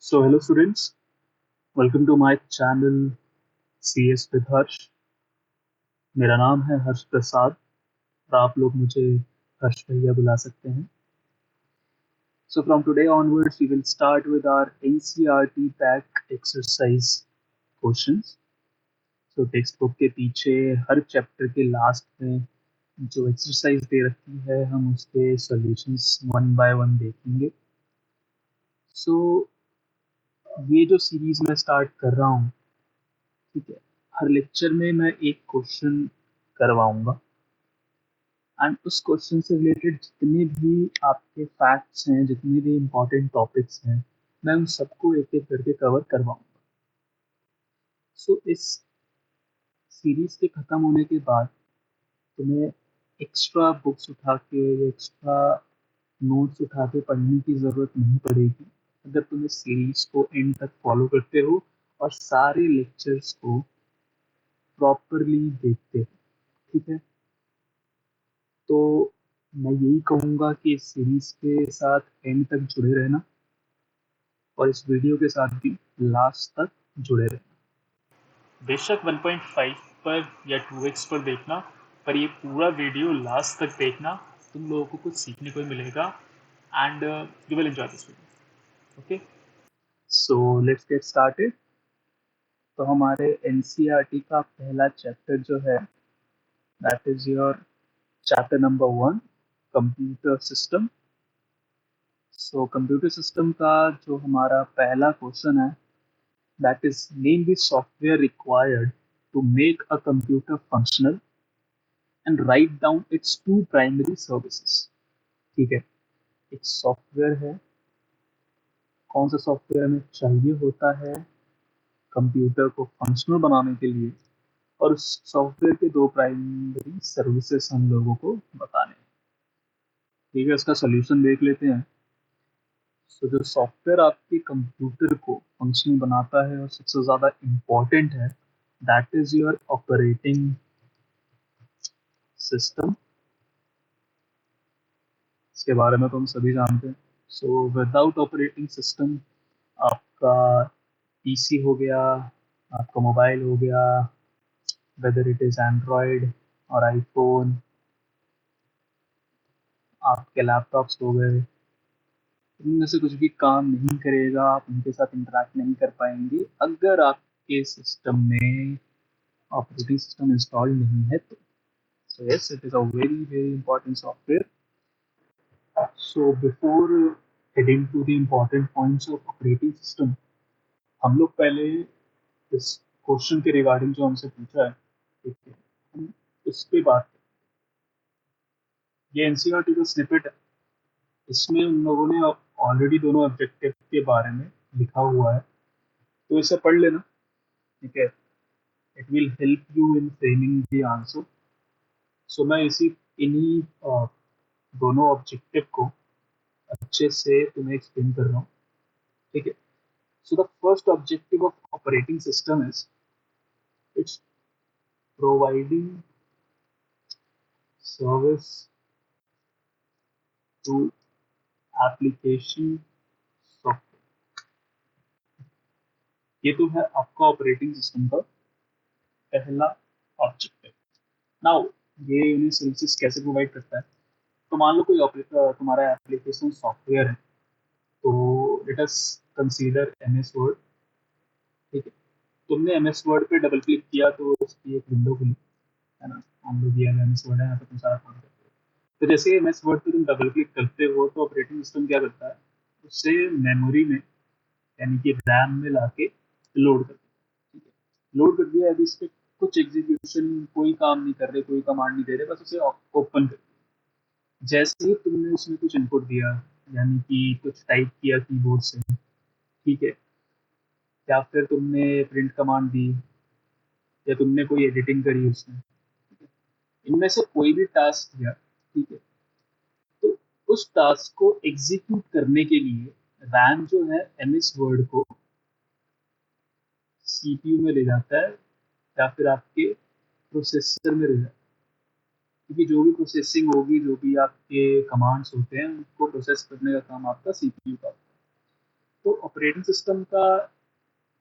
So hello students, welcome to my channel CS with Harsh. मेरा नाम है हर्ष प्रसाद और आप लोग मुझे हर्ष भैया बुला सकते हैं. So from today onwards we will start with our NCERT back exercise questions. So text book के पीछे हर चैप्टर के लास्ट में जो एक्सरसाइज दे रखी है हम उसके सॉल्यूशंस वन बाय वन देखेंगे. सो ये जो सीरीज मैं स्टार्ट कर रहा हूँ, ठीक है, हर लेक्चर में मैं एक क्वेश्चन करवाऊंगा एंड उस क्वेश्चन से रिलेटेड जितने भी आपके फैक्ट्स हैं, जितने भी इम्पोर्टेंट टॉपिक्स हैं, मैं उन सबको एक एक करके कवर करवाऊंगा. सो इस सीरीज के ख़त्म होने के बाद तुम्हें एक्स्ट्रा बुक्स उठा के या एक्स्ट्रा नोट्स उठा के पढ़ने की ज़रूरत नहीं पड़ेगी अगर तुम इस सीरीज को एंड तक फॉलो करते हो और सारे लेक्चर्स को प्रॉपरली देखते हो. ठीक है, तो मैं यही कहूँगा कि इस सीरीज के साथ एंड तक जुड़े रहना और इस वीडियो के साथ भी लास्ट तक जुड़े रहना. बेशक 1.5 पर या 2x पर देखना, पर ये पूरा वीडियो लास्ट तक देखना. तुम लोगों को कुछ सीखने को मिलेगा and you will enjoy this video. Okay, so let's get started. तो हमारे एनसीईआरटी का पहला चैप्टर जो है that is your chapter number 1, computer system. So computer system का जो हमारा पहला क्वेश्चन है that is name the software required to make a computer functional and write down its two primary services. ठीक है, एक सॉफ्टवेयर है, कौन सा सॉफ्टवेयर हमें चाहिए होता है कंप्यूटर को फंक्शनल बनाने के लिए, और उस सॉफ्टवेयर के दो प्राइमरी सर्विसेज हम लोगों को बताने हैं. ठीक है, इसका सोल्यूशन देख लेते हैं. सो जो सॉफ्टवेयर आपके कंप्यूटर को फंक्शनल बनाता है और सबसे ज़्यादा इम्पोर्टेंट है that is your operating system. इसके बारे में तो हम सभी जानते हैं. सो विदाउट ऑपरेटिंग सिस्टम आपका पीसी हो गया, आपका मोबाइल हो गया, वेदर इट इज़ एंड्रॉयड और आईफोन, आपके लैपटॉप्स हो गए, इनमें से कुछ भी काम नहीं करेगा, आप उनके साथ इंटरेक्ट नहीं कर पाएंगे अगर आपके सिस्टम में ऑपरेटिंग सिस्टम इंस्टॉल नहीं है तो. So yes, it is a very very important software. So before heading to the important points of operating system, हम लोग पहले इस क्वेश्चन के रिगार्डिंग जो हमसे पूछा है, ठीक है, हम उस पर बात करें. ये एनसीईआरटी का स्निपेट है, इसमें उन लोगों ने ऑलरेडी दोनों ऑब्जेक्टिव के बारे में लिखा हुआ है, तो इसे पढ़ लेना. ठीक है, it will help you in framing the answer. So मैं इन्हीं दोनों ऑब्जेक्टिव को अच्छे से तुम्हें एक्सप्लेन कर रहा हूँ. ठीक है, so the first objective of operating system is it's providing service to application software. ये तो है आपका ऑपरेटिंग सिस्टम का पहला ऑब्जेक्टिव. नाउ ये इन्हें सर्विसेज कैसे प्रोवाइड करता है. तो मान लो कोई तुम्हारा एप्लीकेशन सॉफ्टवेयर है, तो let us consider M S word. ठीक है, तुमने एम एस वर्ड पे डबल क्लिक किया तो उसकी एक विंडो खुली, है ना. हम लोग ये एम एस वर्ड है, यहाँ पे तुम सारा काम करते हो. तो जैसे एम एस वर्ड पे तुम डबल क्लिक करते हो तो ऑपरेटिंग सिस्टम क्या करता है, उससे मेमोरी में यानी कि रैम में लाके लोड कर देता है. ठीक है, लोड कर दिया, अभी इस पर कुछ एग्जीक्यूशन, कोई काम नहीं कर रहे, कोई कमांड नहीं दे रहे, बस उसे ओपन कर दिया. जैसे ही तुमने उसमें कुछ इनपुट दिया, यानी कि कुछ टाइप किया कीबोर्ड से, ठीक है, या फिर तुमने प्रिंट कमांड दी, या तुमने कोई एडिटिंग करी उसमें, ठीक है, इनमें से कोई भी टास्क दिया, ठीक है, तो उस टास्क को एग्जीक्यूट करने के लिए रैम जो है एम एस वर्ड को सीपीयू में ले जाता है या फिर आपके प्रोसेसर में ले जाता है. क्योंकि जो भी प्रोसेसिंग होगी, जो भी आपके कमांड्स होते हैं, उनको प्रोसेस करने का काम आपका सीपीयू का होता है. तो ऑपरेटिंग सिस्टम का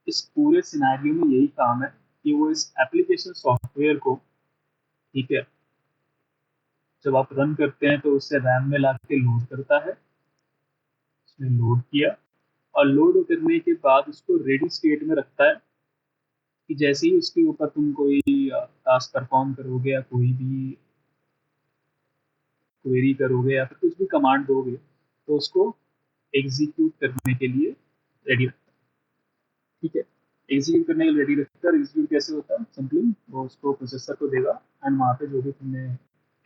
इस पूरे सिनेरियो में यही काम है कि वो इस एप्लीकेशन सॉफ्टवेयर को, ठीक है, जब आप रन करते हैं तो उससे रैम में ला के लोड करता है। उसने लोड किया और लोड करने के बाद उसको रेडी स्टेट में रखता है कि जैसे ही उसके ऊपर तुम कोई टास्क परफॉर्म करोगे या कोई भी क्वेरी करोगे या फिर कुछ भी कमांड दोगे तो उसको एग्जीक्यूट करने के लिए रेडी रखता है। ठीक है, एग्जीक्यूट करने के लिए रेडी रखता है। एग्जीक्यूट कैसे होता है? सिंपली वो उसको प्रोसेसर को देगा एंड वहाँ पे जो भी तुमने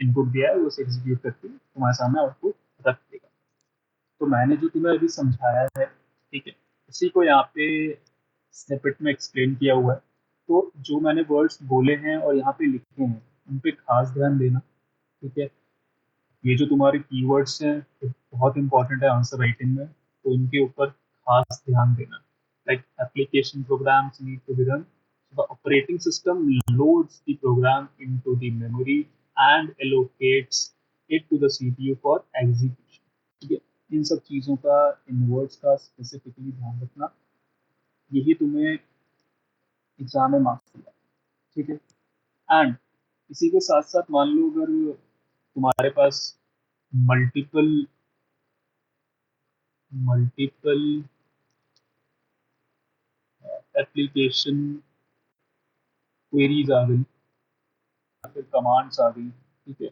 इनपुट दिया है वो उसे एग्जीक्यूट करके तुम्हारे सामने आउटपुट रख देगा। तो मैंने जो तुम्हें अभी समझाया है, ठीक है, उसी को यहाँ पे स्निपेट में एक्सप्लेन किया हुआ है। तो जो मैंने वर्ड्स बोले हैं और यहाँ पे लिखे हैं उन पे खास ध्यान देना। ठीक है, ये जो तुम्हारे कीवर्ड्स हैं ये बहुत इंपॉर्टेंट है आंसर राइटिंग में, तो इनके ऊपर खास ध्यान देना। Like application programs need to be run, the operating system loads the program into the memory and allocates it to the CPU for execution। ठीक है, इन सब चीज़ों का, इन वर्ड्स का स्पेसिफिकली ध्यान रखना, यही तुम्हें एग्जाम में मार्क्स दिया। ठीक है, एंड इसी के साथ साथ मान लो अगर तुम्हारे पास मल्टीपल मल्टीपल एप्लीकेशन क्वेरीज आ गई, फिर कमांड्स आ गई, ठीक है,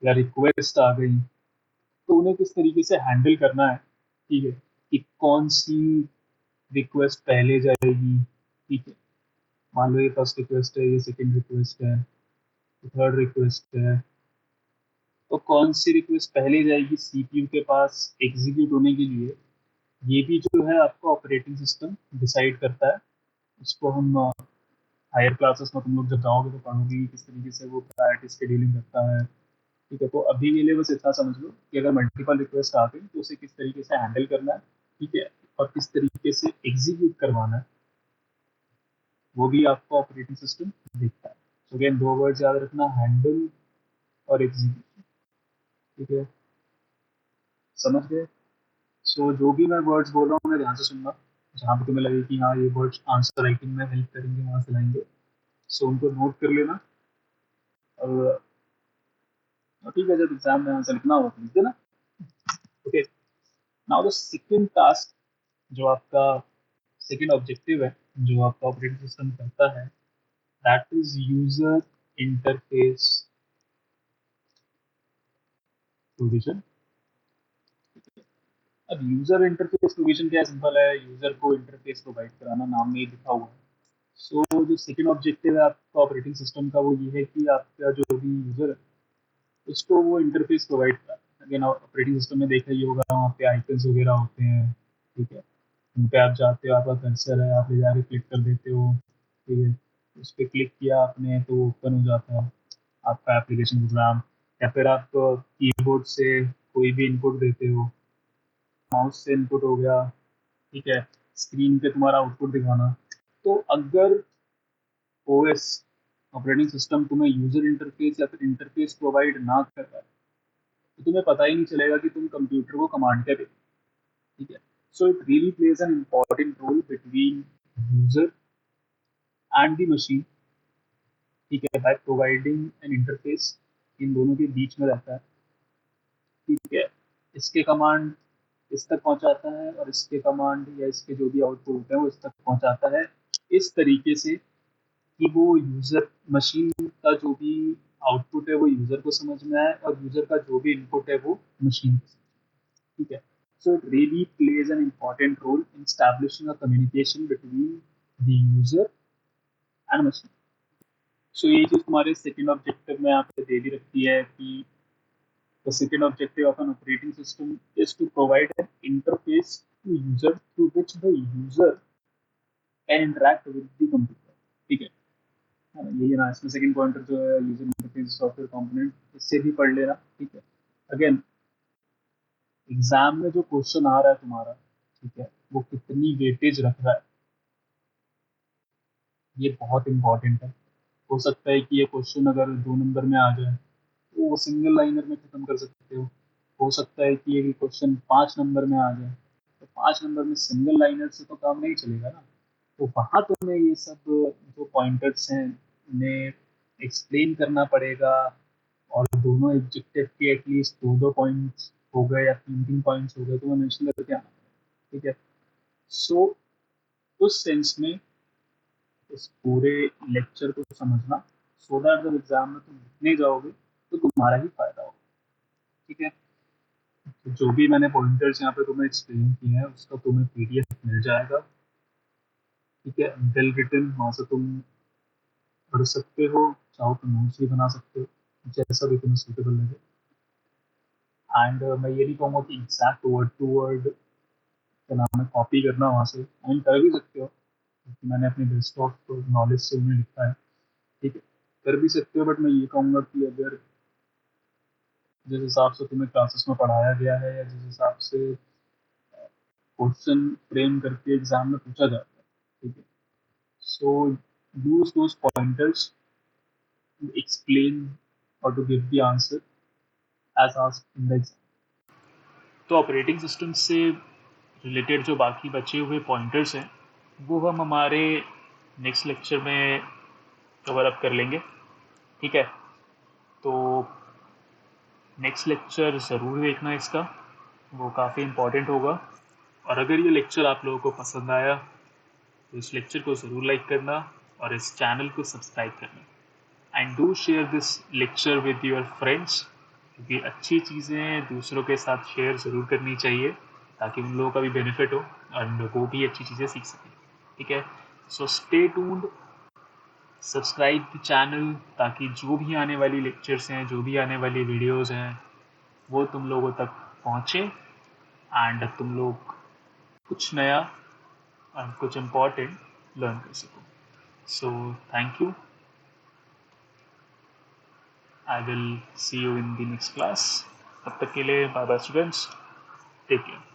या रिक्वेस्ट आ गई, तो उन्हें किस तरीके से हैंडल करना है। ठीक है, कि कौन सी रिक्वेस्ट पहले जाएगी। ठीक है, मान लो ये फर्स्ट रिक्वेस्ट है, ये सेकंड रिक्वेस्ट है, थर्ड रिक्वेस्ट है, तो कौन सी रिक्वेस्ट पहले जाएगी सीपीयू के पास एग्जीक्यूट होने के लिए, ये भी जो है आपका ऑपरेटिंग सिस्टम डिसाइड करता है। उसको हम हायर क्लासेस में तुम लोग जब जाओगे तो पढ़ोगे कि किस तरीके से वो प्रायोरिटी शेड्यूलिंग करता है। ठीक है, तो अभी के लिए बस इतना समझ लो कि अगर मल्टीपल रिक्वेस्ट आ गई तो उसे किस तरीके से हैंडल करना है, ठीक है, और किस तरीके से एग्जीक्यूट करवाना है, वो भी आपका ऑपरेटिंग सिस्टम देखता है। तो अगेन दो वर्ड्स याद रखना, हैंडल और एग्जीक्यूट। ठीक है, समझ गए? सो जो भी मैं वर्ड्स बोल रहा हूँ मैं ध्यान से सुनना, जहाँ पे तुम्हें लगे कि हाँ ये वर्ड्स आंसर राइटिंग में हेल्प करेंगे वहाँ से लाएंगे, सो उनको नोट कर लेना। और ठीक है, जब एग्जाम में आंसर लिखना होगा तो लिख देना। Okay, now the second task, जो आपका सेकंड ऑब्जेक्टिव है, जो आपका ऑपरेटिंग सिस्टम करता है, that is user interface provision. अब यूजर इंटरफेस प्रोविजन क्या, सिंपल है, यूजर को इंटरफेस प्रोवाइड कराना, नाम में ही लिखा हुआ है। सो जो सेकंड ऑब्जेक्टिव है आपका ऑपरेटिंग सिस्टम का वो ये है कि आपका जो भी यूजर है उसको वो इंटरफेस प्रोवाइड कराना। अगेन ऑपरेटिंग सिस्टम में देखा ही होगा, वहाँ पे आइकन्स वगैरह होते हैं। ठीक है, उन पे आप जाते हो, आपका कर्सर है, आप ले जाके क्लिक कर देते हो। ठीक है, उस पर क्लिक किया आपने तो ओपन हो जाता है आपका एप्लीकेशन प्रोग्राम। या फिर आप कीबोर्ड से कोई भी इनपुट देते हो, माउस से इनपुट हो गया, ठीक है, स्क्रीन पे तुम्हारा आउटपुट दिखाना। तो अगर ओएस ऑपरेटिंग सिस्टम तुम्हें यूजर इंटरफेस या फिर इंटरफेस प्रोवाइड ना कर रहा है तो तुम्हें पता ही नहीं चलेगा कि तुम कंप्यूटर को कमांड क्या दे। ठीक है, so it really plays an important role between user and the machine. ठीक है, बाय प्रोवाइडिंग एन इंटरफेस, इन दोनों के बीच में रहता है। ठीक है, इसके कमांड इस तक पहुंचाता है और इसके कमांड या इसके जो भी आउटपुट होते हैं वो इस तक पहुंचाता है, इस तरीके से कि वो यूजर, मशीन का जो भी आउटपुट है वो यूजर को समझ में आए और यूजर का जो भी इनपुट है वो मशीन को। ठीक है, so it really plays an important role in establishing a communication between the user and machine। so ये चीज तुम्हारे सेकंड ऑब्जेक्टिव में यहाँ पे दे भी रखी है कि the second objective of an operating system is to provide an interface to user through which the user can interact with the computer। ठीक है, यही है ना, इसमें सेकंड पॉइंटर जो है यूजर इंटरफेस सॉफ्टवेयर कंपोनेंट, इससे भी पढ़ लेना। ठीक है, अगेन एग्जाम में जो क्वेश्चन आ रहा है तुम्हारा, ठीक है, वो कितनी वेटेज रख रहा है ये बहुत इंपॉर्टेंट है। हो सकता है कि ये क्वेश्चन अगर 2 नंबर में आ जाए तो वो सिंगल लाइनर में खत्म कर सकते हो सकता है कि ये क्वेश्चन 5 नंबर में आ जाए 5 नंबर में सिंगल लाइनर से तो काम नहीं चलेगा ना। तो वहाँ तुम्हें ये सब जो पॉइंटर्स हैं उन्हें एक्सप्लेन करना पड़ेगा, और दोनों एडजेक्टिव के एटलीस्ट दो दो पॉइंट्स हो गए या तीन तीन पॉइंट्स हो गए तो मैं मेंशन करके आना पड़ेगा, ठीक है। सो उस सेंस में इस पूरे लेक्चर को समझना, सो दैट जब एग्जाम में तुम लिखने जाओगे तो तुम्हारा ही फायदा होगा, ठीक है। तो जो भी मैंने पॉइंटर्स यहाँ पे तुम्हें एक्सप्लेन किए हैं उसका तुम्हें पीडीएफ मिल जाएगा, ठीक है। वेल रिटन, वहाँ से तुम पढ़ सकते हो, चाहो तो नोट्स भी बना सकते हो, जैसा भी तुम्हें सूटेबल लगे। एंड मैं ये नहीं कहूँगा कि एग्जैक्ट वर्ड टू वर्ड क्या नाम है कॉपी करना वहाँ से, आई कर भी सकते हो क्योंकि मैंने अपने बेस्ट ऑफ नॉलेज से उन्हें लिखा है, ठीक है। कर भी सकते हो, बट मैं ये कहूँगा कि अगर जिस हिसाब से तुम्हें क्लासेस में पढ़ाया गया है या जिस हिसाब से क्वेश्चन फ्रेम करके एग्जाम में पूछा जाता है, ठीक है, so use those pointers to explain और to give the answer as asked in the exam. तो ऑपरेटिंग सिस्टम से रिलेटेड जो बाकी बचे हुए पॉइंटर्स हैं वो हम हमारे नेक्स्ट लेक्चर में कवर अप कर लेंगे, ठीक है। तो नेक्स्ट लेक्चर ज़रूर देखना इसका, वो काफ़ी इम्पोर्टेंट होगा। और अगर ये लेक्चर आप लोगों को पसंद आया तो इस लेक्चर को ज़रूर लाइक करना और इस चैनल को सब्सक्राइब करना, and do share this lecture with your friends, क्योंकि अच्छी चीज़ें दूसरों के साथ शेयर ज़रूर करनी चाहिए ताकि उन लोगों का भी बेनिफिट हो और वो भी अच्छी चीज़ें सीख सकें, ठीक है। So stay tuned, subscribe the channel, ताकि जो भी आने वाली लेक्चर्स हैं, जो भी आने वाली वीडियोस हैं, वो तुम लोगों तक पहुँचे एंड तुम लोग कुछ नया और कुछ इम्पोर्टेंट लर्न कर सको। So thank you, I will see you in the next class. तब तक के लिए bye bye students, take care.